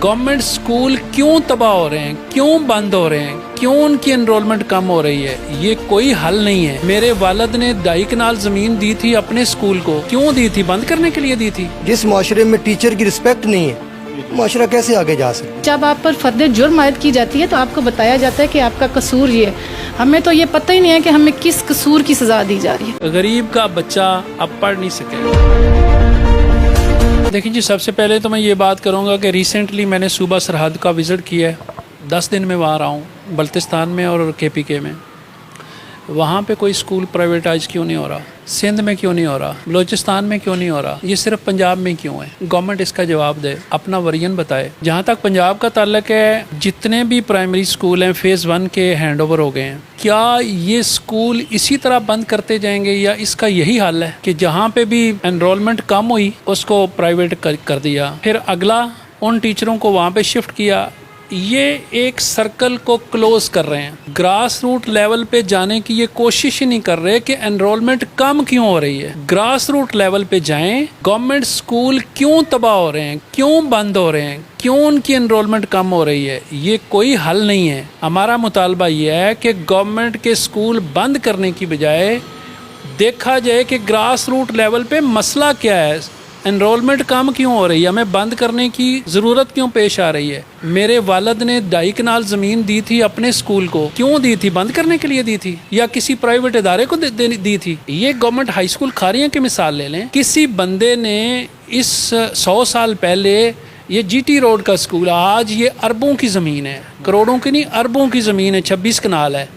Government school क्यों तबाह हो रहे हैं, क्यों बंद हो रहे हैं, क्यों उनकी एनरोलमेंट कम हो रही है, ये कोई हल नहीं है। मेरे वालिद ने 2.5 कनाल जमीन दी थी अपने स्कूल को, क्यों दी थी? बंद करने के लिए दी थी। जिस माशरे में टीचर की रिस्पेक्ट नहीं है, माशरा कैसे आगे जा सकता है? जब आप पर फर्द जुर्म आयद की जाती है तो आपको बताया जाता है कि आपका कसूर ये है। हमें तो ये पता ही नहीं है कि हमें किस कसूर की सजा दी जा रही है। गरीब का बच्चा अब पढ़ नहीं सकेगा। देखिए जी, सबसे पहले तो मैं ये बात करूँगा कि रिसेंटली मैंने सूबा सरहद का विज़िट किया है। 10 दिन में वहाँ रहा हूँ, बल्तिस्तान में और KPK में। वहाँ पे कोई स्कूल प्राइवेटाइज क्यों नहीं हो रहा? सिंध में क्यों नहीं हो रहा? बलोचिस्तान में क्यों नहीं हो रहा? ये सिर्फ पंजाब में क्यों है? गवर्नमेंट इसका जवाब दे, अपना वर्जन बताए। जहाँ तक पंजाब का ताल्लुक है, जितने भी प्राइमरी स्कूल हैं फ़ेज़ 1 के हैंड ओवर हो गए हैं। क्या ये स्कूल इसी तरह बंद करते जाएंगे या इसका यही हल है कि जहाँ पे भी एनरोलमेंट कम हुई उसको प्राइवेट कर दिया, फिर अगला उन टीचरों को वहाँ पे शिफ्ट किया? ये एक सर्कल को क्लोज कर रहे हैं। ग्रास रूट लेवल पे जाने की ये कोशिश ही नहीं कर रहे कि एनरोलमेंट कम क्यों हो रही है। ग्रास रूट लेवल पे जाएं, गवर्नमेंट स्कूल क्यों तबाह हो रहे हैं, क्यों बंद हो रहे हैं, क्यों उनकी एनरोलमेंट कम हो रही है, ये कोई हल नहीं है। हमारा मुतालबा ये है कि गवर्नमेंट के स्कूल बंद करने की बजाय देखा जाए कि ग्रास रूट लेवल पे मसला क्या है, एनरोलमेंट कम क्यों हो रही है, हमें बंद करने की ज़रूरत क्यों पेश आ रही है। मेरे वालिद ने 2.5 कनाल ज़मीन दी थी अपने स्कूल को, क्यों दी थी? बंद करने के लिए दी थी या किसी प्राइवेट इदारे को दी थी? ये गवर्नमेंट हाई स्कूल खारियां की मिसाल ले लें। किसी बंदे ने इस 100 साल पहले ये GT रोड का स्कूल, आज ये अरबों की ज़मीन है, करोड़ों की नहीं अरबों की ज़मीन है, 26 कनाल है।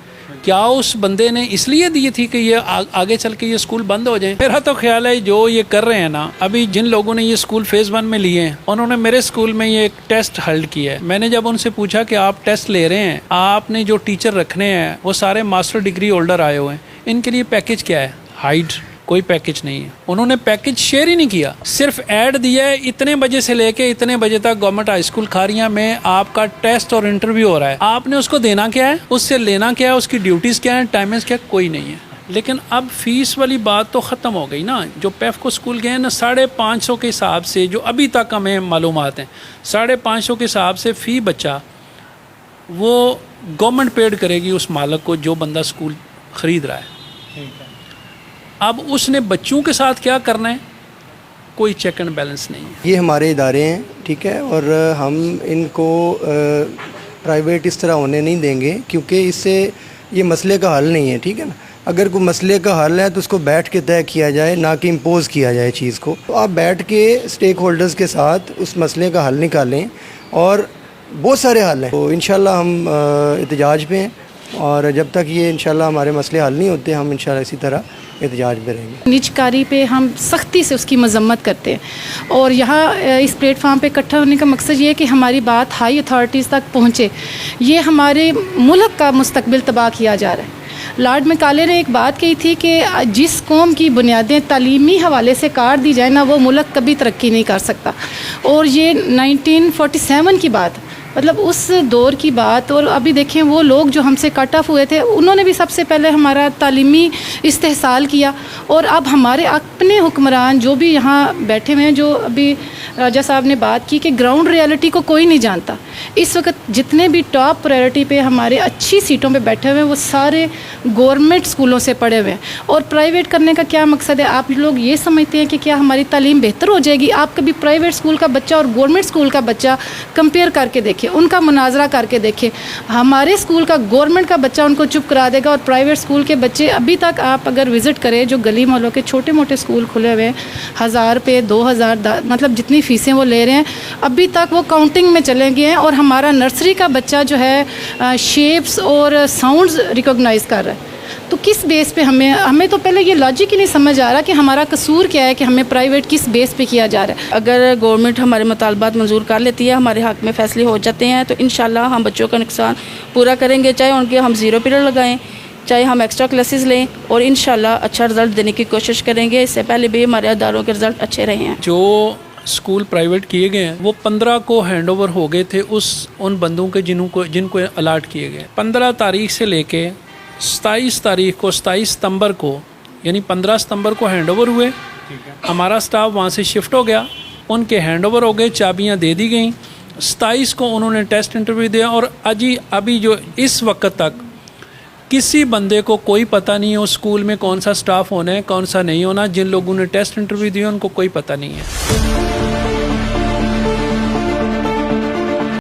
क्या उस बंदे ने इसलिए दी थी कि ये आगे चल के ये स्कूल बंद हो जाए? मेरा तो ख्याल है जो ये कर रहे हैं ना, अभी जिन लोगों ने ये स्कूल फ़ेज़ 1 में लिए हैं, उन्होंने मेरे स्कूल में ये एक टेस्ट हल्ड किया है। मैंने जब उनसे पूछा कि आप टेस्ट ले रहे हैं, आपने जो टीचर रखने हैं वो सारे मास्टर डिग्री होल्डर आए हुए हैं, इनके लिए पैकेज क्या है? हाइड कोई पैकेज नहीं है। उन्होंने पैकेज शेयर ही नहीं किया, सिर्फ ऐड दिया है इतने बजे से लेके इतने बजे तक गवर्नमेंट हाई स्कूल खारियां में आपका टेस्ट और इंटरव्यू हो रहा है। आपने उसको देना क्या है, उससे लेना क्या है, उसकी ड्यूटीज़ क्या है, टाइमिंग्स क्या, कोई नहीं है। लेकिन अब फीस वाली बात तो ख़त्म हो गई ना। जो पेफको स्कूल गए ना, 550 के हिसाब से जो अभी तक हमें मालूमात हैं, 550 के हिसाब से फ़ी बच्चा वो गवर्नमेंट पेड करेगी उस मालिक को जो बंदा स्कूल ख़रीद रहा है। अब उसने बच्चों के साथ क्या करना है, कोई चेक एंड बैलेंस नहीं है। ये हमारे इदारे हैं, ठीक है, और हम इनको प्राइवेट इस तरह होने नहीं देंगे, क्योंकि इससे ये मसले का हल नहीं है, ठीक है ना। अगर कोई मसले का हल है तो उसको बैठ के तय किया जाए, ना कि इम्पोज़ किया जाए चीज़ को। तो आप बैठ के स्टेक होल्डर्स के साथ उस मसले का हल निकालें, और बहुत सारे हल हैं। तो इंशाल्लाह हम एहतजाज पे हैं, और जब तक ये इंशाल्लाह हमारे मसले हल नहीं होते, हम इंशाल्लाह इसी तरह एहतजाज पे रहेंगे। निजकारी पे हम सख्ती से उसकी मजम्मत करते हैं, और यहाँ इस प्लेटफार्म पे इकट्ठा होने का मकसद ये है कि हमारी बात हाई अथॉरिटीज़ तक पहुँचे। ये हमारे मुल्क का मुस्तकबिल तबाह किया जा रहा है। लॉर्ड मैकाले ने एक बात कही थी कि जिस कौम की बुनियादें तालीमी हवाले से काट दी जाए ना, वो मुल्क कभी तरक्की नहीं कर सकता। और ये 1947 की बात, मतलब उस दौर की बात। और अभी देखें, वो लोग जो हमसे कट ऑफ हुए थे, उन्होंने भी सबसे पहले हमारा तालीमी इस्तेहसाल किया। और अब हमारे अपने हुक्मरान जो भी यहाँ बैठे हुए हैं, जो अभी राजा साहब ने बात की कि ग्राउंड रियलिटी को कोई नहीं जानता। इस वक्त जितने भी टॉप प्रायोरिटी पे हमारे अच्छी सीटों पे बैठे हुए हैं, वो सारे गवर्नमेंट स्कूलों से पढ़े हुए हैं। और प्राइवेट करने का क्या मकसद है? आप लोग ये समझते हैं कि क्या हमारी तालीम बेहतर हो जाएगी? आप कभी प्राइवेट स्कूल का बच्चा और गवर्नमेंट स्कूल का बच्चा कंपेयर करके देखिए, उनका मुनाजरा करके देखें। हमारे स्कूल का गवर्नमेंट का बच्चा उनको चुप करा देगा, और प्राइवेट स्कूल के बच्चे, अभी तक आप अगर विज़िट करें जो गली मोहल्लों के छोटे मोटे स्कूल खुले हुए हैं, 1000 रुपये 2000, मतलब जितनी फ़ीसें वो ले रहे हैं, अभी तक वो काउंटिंग में चले गए हैं। और हमारा नर्सरी का बच्चा जो है शेप्स और साउंड्स रिकॉग्नाइज़ कर रहा है। तो किस बेस पे हमें तो पहले ये लॉजिक ही नहीं समझ आ रहा कि हमारा कसूर क्या है कि हमें प्राइवेट किस बेस पे किया जा रहा है। अगर गवर्नमेंट हमारे मुतालबात मंजूर कर लेती है, हमारे हक़ में फ़ैसले हो जाते हैं, तो इंशाल्लाह हम बच्चों का नुकसान पूरा करेंगे। चाहे उनके हम 0 पीरियड लगाएं, चाहे हम एक्स्ट्रा क्लासेस लें, और इंशाल्लाह अच्छा रिज़ल्ट देने की कोशिश करेंगे। इससे पहले भी हमारे अदारों के रिज़ल्ट अच्छे रहे हैं। जो स्कूल प्राइवेट किए गए हैं वो 15 को हैंड ओवर हो गए थे उन बंदों के जिनको अलाट किए गए। 15 तारीख से लेके 27 तारीख को, 27 सितंबर को, यानी 15 सितंबर को हैंड ओवर हुए। हमारा स्टाफ वहाँ से शिफ्ट हो गया, उनके हैंड ओवर हो गए, चाबियाँ दे दी गई। 27 को उन्होंने टेस्ट इंटरव्यू दिया और अभी जो इस वक्त तक किसी बंदे को कोई पता नहीं है उस स्कूल में कौन सा स्टाफ होना है कौन सा नहीं होना। जिन लोगों ने टेस्ट इंटरव्यू दिया उनको कोई पता नहीं है।